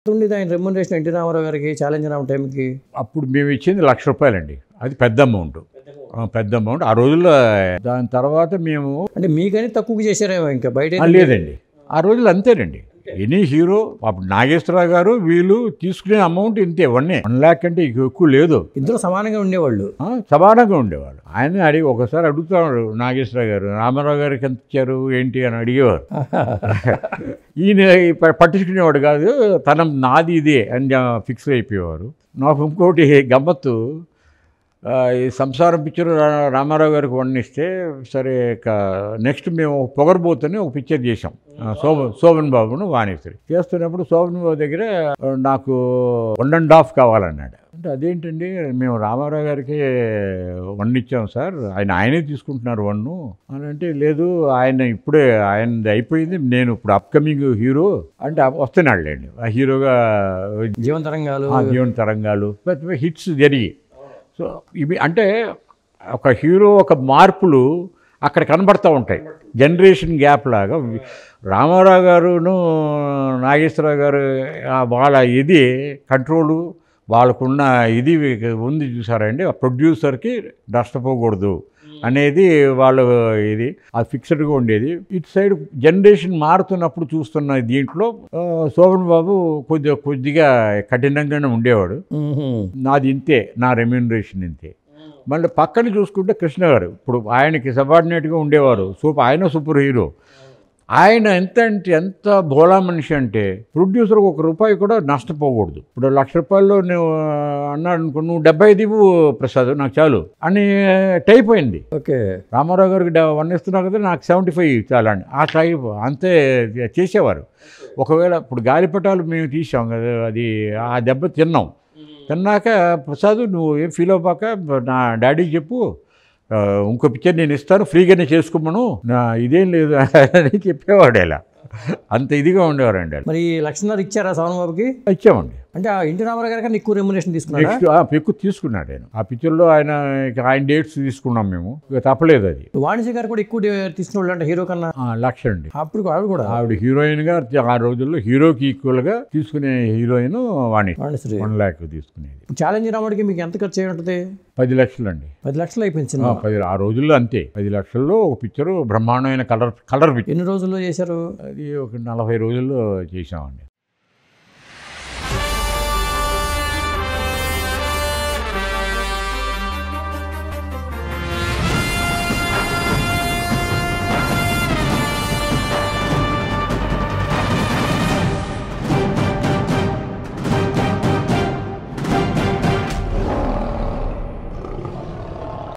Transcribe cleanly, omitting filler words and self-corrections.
ఉండేది ఆయన remuneration NT Ramarao గారికి ఛాలెంజ్ రామ్ టైంకి? అప్పుడు మేము ఇచ్చింది ₹1,00,000 అండి. అది పెద్ద అమౌంట్. పెద్ద అమౌంట్ ఆ రోజుల్లో. దాని తర్వాత మేము అంటే మీకని తక్కువకి చేశారేమో ఇంకా బయట? లేదండి, ఆ రోజుల్లో అంతేనండి. ఎనీ హీరో అప్పుడు నాగేశ్వరరావు గారు వీళ్ళు తీసుకునే అమౌంట్ ఇంతే, 1,00,000 కంటే ఎక్కువ లేదు. ఇద్దరు సమానంగా ఉండేవాళ్ళు. సమానంగా ఉండేవాళ్ళు. ఆయన అడిగి ఒకసారి అడుగుతాడు నాగేశ్వరరావు గారు, రామారావు గారికి ఎంత ఇచ్చారు ఏంటి అని అడిగేవారు. ఈయన పట్టించుకునేవాడు కాదు, నాది ఇదే అని ఫిక్స్ అయిపోయేవారు. నాకు ఇంకోటి గమ్మత్తు, ఈ సంసారం పిక్చర్ రామారావు గారికి వండిస్తే సరే, నెక్స్ట్ మేము పొగరబోతని ఒక పిక్చర్ చేసాం. శోభన్ బాబును వాణిశ్రీ చేస్తున్నప్పుడు శోభన్ బాబు దగ్గర నాకు 1.5 కావాలన్నాడు. అంటే అదేంటండి, మేము రామారావు గారికి వండిచ్చాం సార్, ఆయనే తీసుకుంటున్నారు వన్ను అని. అంటే లేదు, ఆయనది అయిపోయింది, నేను ఇప్పుడు అప్కమింగ్ హీరో అంటే వస్తున్నాడు లేండి ఆ హీరోగా. జీవన తరంగాలు హిట్స్ జరిగి. సో ఇవి అంటే ఒక హీరో ఒక మార్పులు అక్కడ కనబడుతూ ఉంటాయి. జనరేషన్ గ్యాప్ లాగా రామారావు గారును నాగేశ్వరరావు గారు వాళ్ళ ఇది కంట్రోలు, వాళ్ళకున్న ఇది ఉంది చూసారండి. ఆ ప్రొడ్యూసర్కి నష్టపోకూడదు అనేది వాళ్ళు ఇది అది ఫిక్స్డ్గా ఉండేది. ఇటు సైడ్ జనరేషన్ మారుతున్నప్పుడు చూస్తున్న దీంట్లో శోభన్ బాబు కొద్దిగా కఠినంగానే ఉండేవాడు. నాది ఇంతే, నా రెమ్యూనరేషన్ ఇంతే. మళ్ళీ పక్కన చూసుకుంటే కృష్ణ గారు ఇప్పుడు ఆయనకి సబార్డినేట్గా ఉండేవారు. ఆయన సూపర్ హీరో. ఆయన ఎంత బోలా మనిషి అంటే ప్రొడ్యూసర్కి ₹1 కూడా నష్టపోకూడదు. ఇప్పుడు ₹1,00,000 నువ్వు అన్నాడు అనుకో, నువ్వు 75 ఇవ్వు ప్రసాద్ నాకు చాలు అని టైప్ అయింది. ఓకే, రామారావు గారికి 1 ఇస్తున్నావు కదా, నాకు 75 చాలండి ఆ టైప్ అంతే చేసేవారు. ఒకవేళ ఇప్పుడు గాలిపటాలు మేము తీసాం కదా, అది ఆ దెబ్బ తిన్నాక ప్రసాద్ నువ్వు ఏం ఫీల్ అవ్వక నా డాడీకి చెప్పు, ఇంకో పిక్చర్ నేను ఇస్తాను, ఫ్రీగానే చేసుకోమను, ఇదేం లేదు అని చెప్పేవాడు. ఇలా అంత ఇదిగా ఉండేవారండి. మరి ₹1,00,000 ఇచ్చారా శోభన్ బాబుకి? ఇచ్చామండి. అంటే ఎన్టీ రామారావు గారి కన్నా ఎక్కువ రెమ్యునరేషన్ తీసుకున్నాడు. ఎక్కువ తీసుకున్నాడు ఆయన. ఆ పిక్చర్లో ఆయన డేట్స్ తీసుకున్నాం మేము, ఇక తప్పలేదు. అది వాణిశ్రీ గారు కూడా ఎక్కువ తీసుకున్న అంటే హీరో కన్నా ₹1,00,000 అండి. అప్పుడు ఆవిడ హీరోయిన్గా ఆ రోజుల్లో హీరోకి ఈక్వల్గా తీసుకునే హీరోయిన్ వాణిశ్రీ 1,00,000 తీసుకునేది. ఛాలెంజ్ రాముడికి మీకు ఎంత ఖర్చు అయి ఉంటుంది? 10 లక్షలు అండి. 10 లక్షలు అయిపోయింది ఆ రోజుల్లో అంతే. 10 లక్షల్లో ఒక పిక్చరు, బ్రహ్మాండమైన కలర్ పిక్చర్. ఎన్ని రోజుల్లో చేశారు? అది ఒక 40 రోజుల్లో చేసామండి.